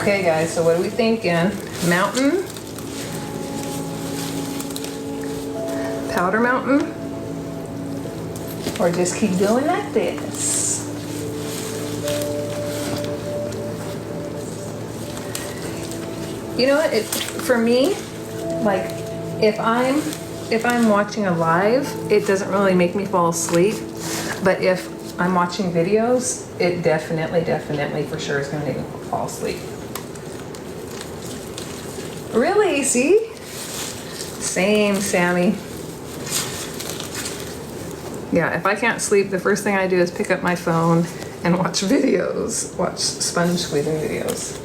Okay guys, so what are we thinking? Mountain? Powder mountain? Or just keep going like this? You know what, for me, like if I'm watching a live, it doesn't really make me fall asleep. But if I'm watching videos, it definitely for sure is gonna make me fall asleep. Really, see? Same, Sammy. Yeah, if I can't sleep, the first thing I do is pick up my phone and watch videos, watch sponge squeezing videos.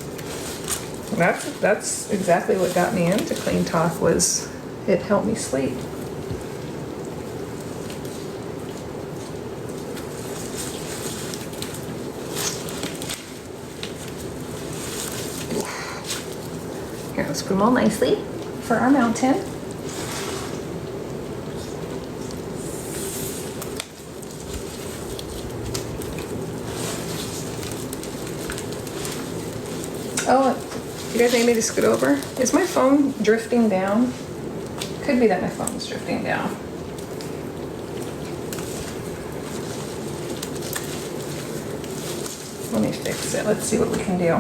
That's exactly what got me into Clean Talk, was it helped me sleep. Here, let's put them all nicely for our mountain. Oh, you guys need me to scoot over? Is my phone drifting down? Could be that my phone's drifting down. Let me fix it. Let's see what we can do.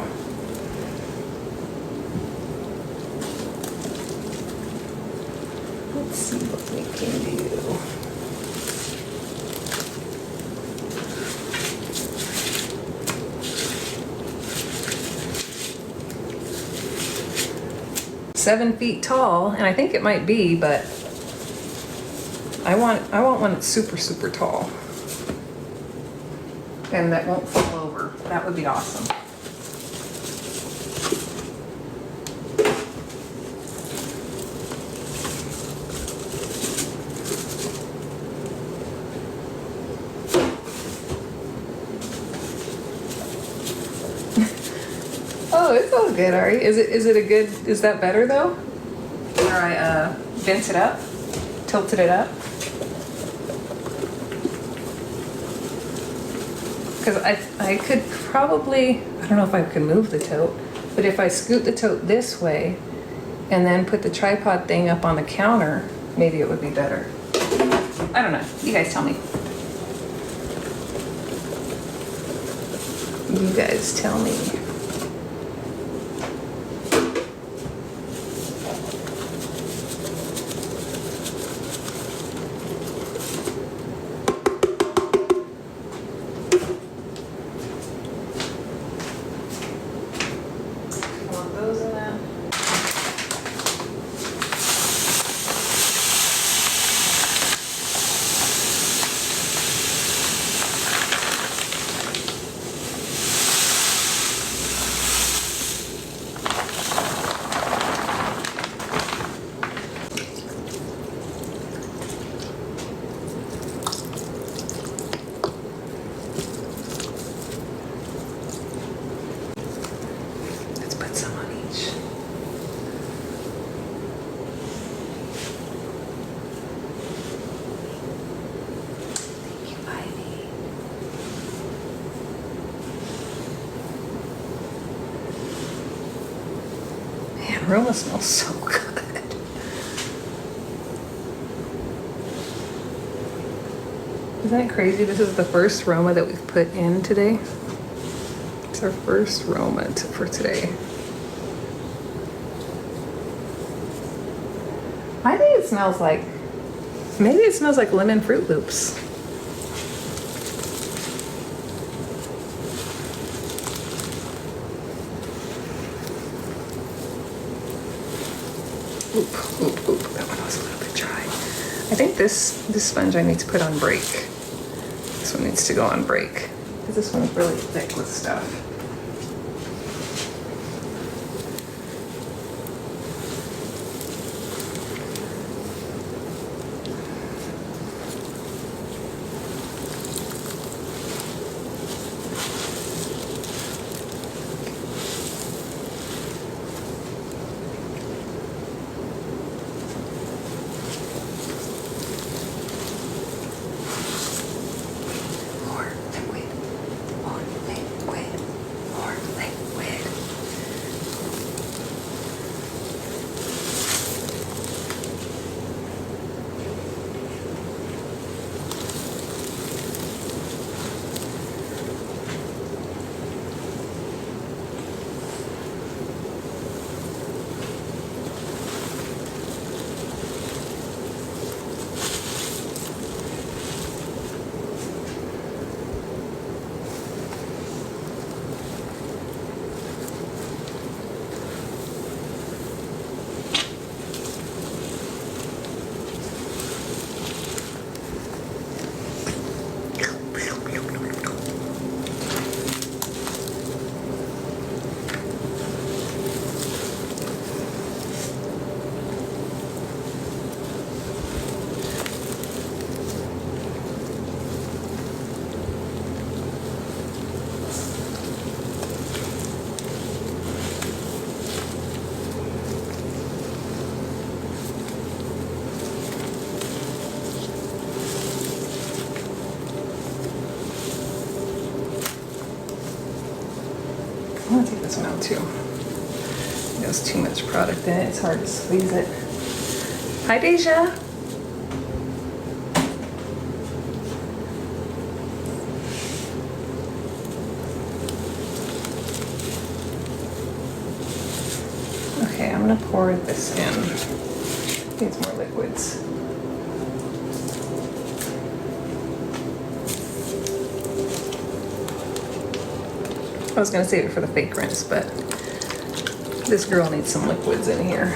Let's see what we can do. Seven feet tall, and I think it might be, but I want one that's super tall and that won't fall over. That would be awesome. Oh, it's all good, Ari. Is that better though? Where I bent it up, tilted it up? Because I could probably, I don't know if I could move the tote, but if I scoot the tote this way and then put the tripod thing up on the counter, maybe it would be better. I don't know. You guys tell me. You guys tell me. Aroma smells so good. Isn't that crazy? This is the first Roma that we've put in today. It's our first Roma for today. I think it smells like, maybe it smells like lemon Fruit Loops. Oop, that one was a little bit dry. I think this sponge I need to put on break. This one needs to go on break, because this one's really thick with stuff. this one out too. There's too much product in it. It's hard to squeeze it. Hi, Deja. Okay, I'm gonna pour this in. Needs more liquids. I was gonna save it for the fake rinse, but this girl needs some liquids in here.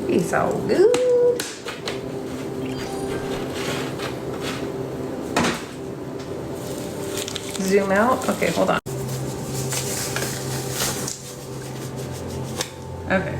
It's all good. Zoom out. Okay, hold on. Okay.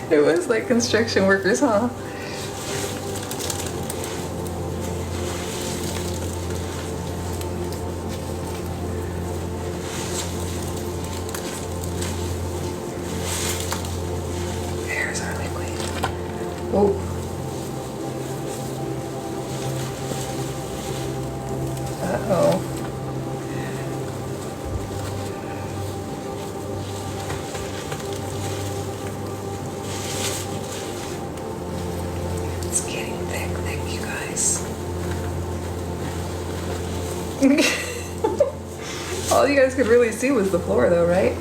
It was like construction workers, huh? There's our liquid. Oh. Uh-oh. All you guys could really see was the floor though, right?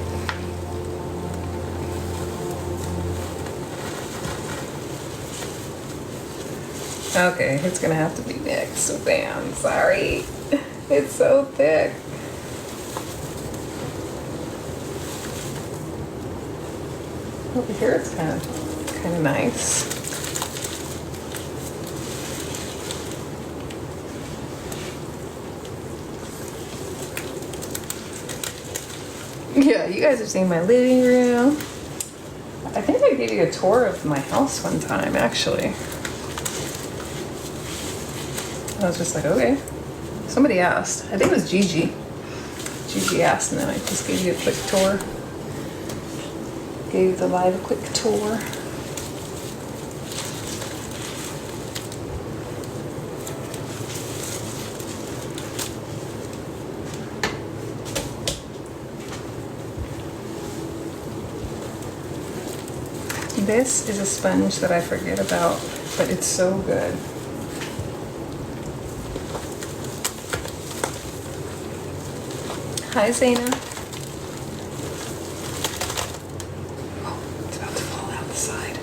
Okay, it's gonna have to be mixed with them. Sorry. It's so thick. Over here it's kind of nice. Yeah, you guys have seen my living room. I think I gave you a tour of my house one time, actually. I was just like, okay. Somebody asked. I think it was Gigi. Gigi asked, and then I just gave you a quick tour. Gave the live a quick tour. This is a sponge that I forget about, but it's so good. Hi, Zaina. Oh, it's about to fall out the side.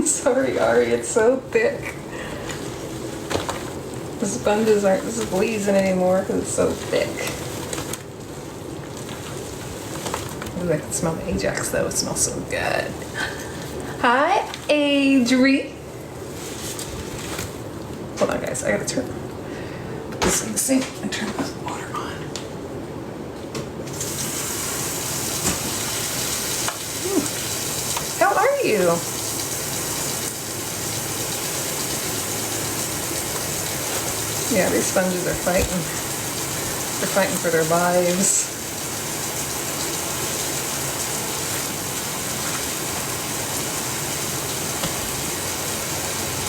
Sorry, Ari, it's so thick. The sponges aren't squeezing anymore because it's so thick. Ooh, I can smell the Ajax though. It smells so good. Hi, Adri. Hold on, guys. I gotta put this in the sink and turn the water on. How are you? Yeah, these sponges are fighting. They're fighting for their lives.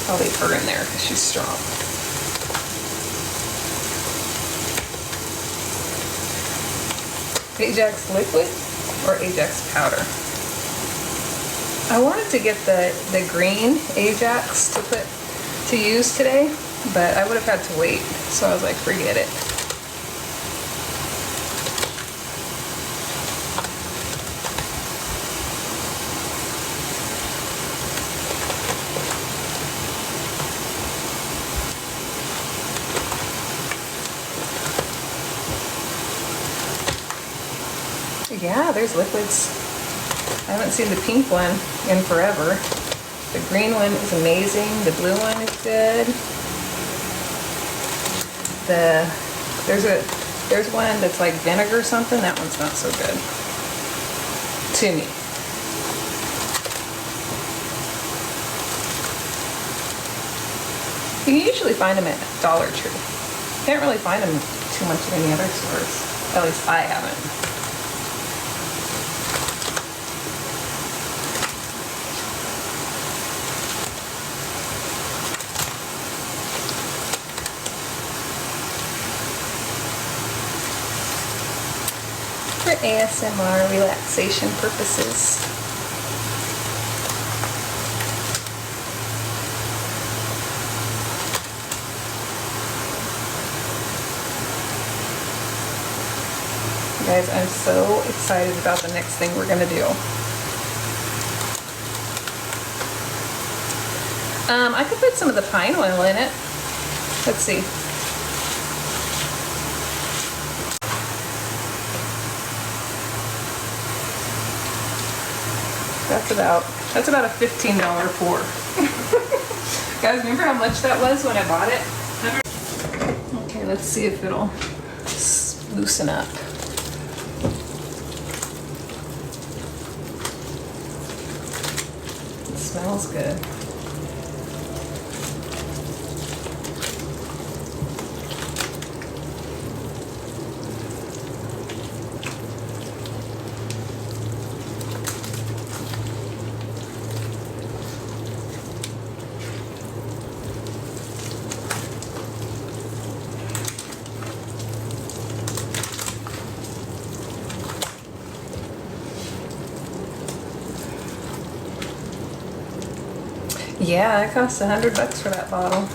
I'll leave her in there because she's strong. Ajax liquid or Ajax powder? I wanted to get the green Ajax to use today, but I would have had to wait, so I was like, forget it. Yeah, there's liquids. I haven't seen the pink one in forever. The green one is amazing. The blue one is good. There's one that's like vinegar or something. That one's not so good to me. You can usually find them at Dollar Tree. Can't really find them too much at any other stores. At least I haven't. For ASMR relaxation purposes. Guys, I'm so excited about the next thing we're gonna do. I could put some of the pine oil in it. Let's see. That's about a $15 pour. Guys, remember how much that was when I bought it? Okay, let's see if it'll loosen up. It smells good. Yeah, it costs $100 for that bottle.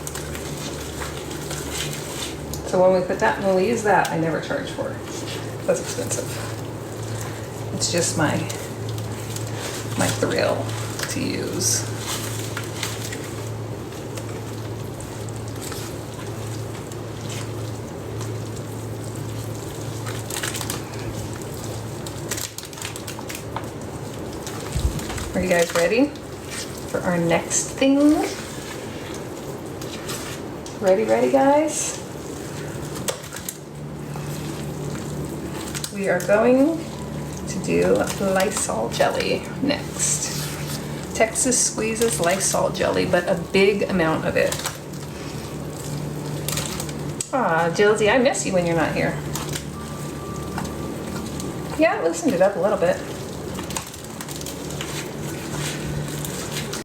So when we use that, I never charge for it. That's expensive. It's just my thrill to use. Are you guys ready for our next thing? Ready, guys? We are going to do Lysol jelly next. Texas squeezes Lysol jelly, but a big amount of it. Aw, Jilzy, I miss you when you're not here. Yeah, I loosened it up a little bit.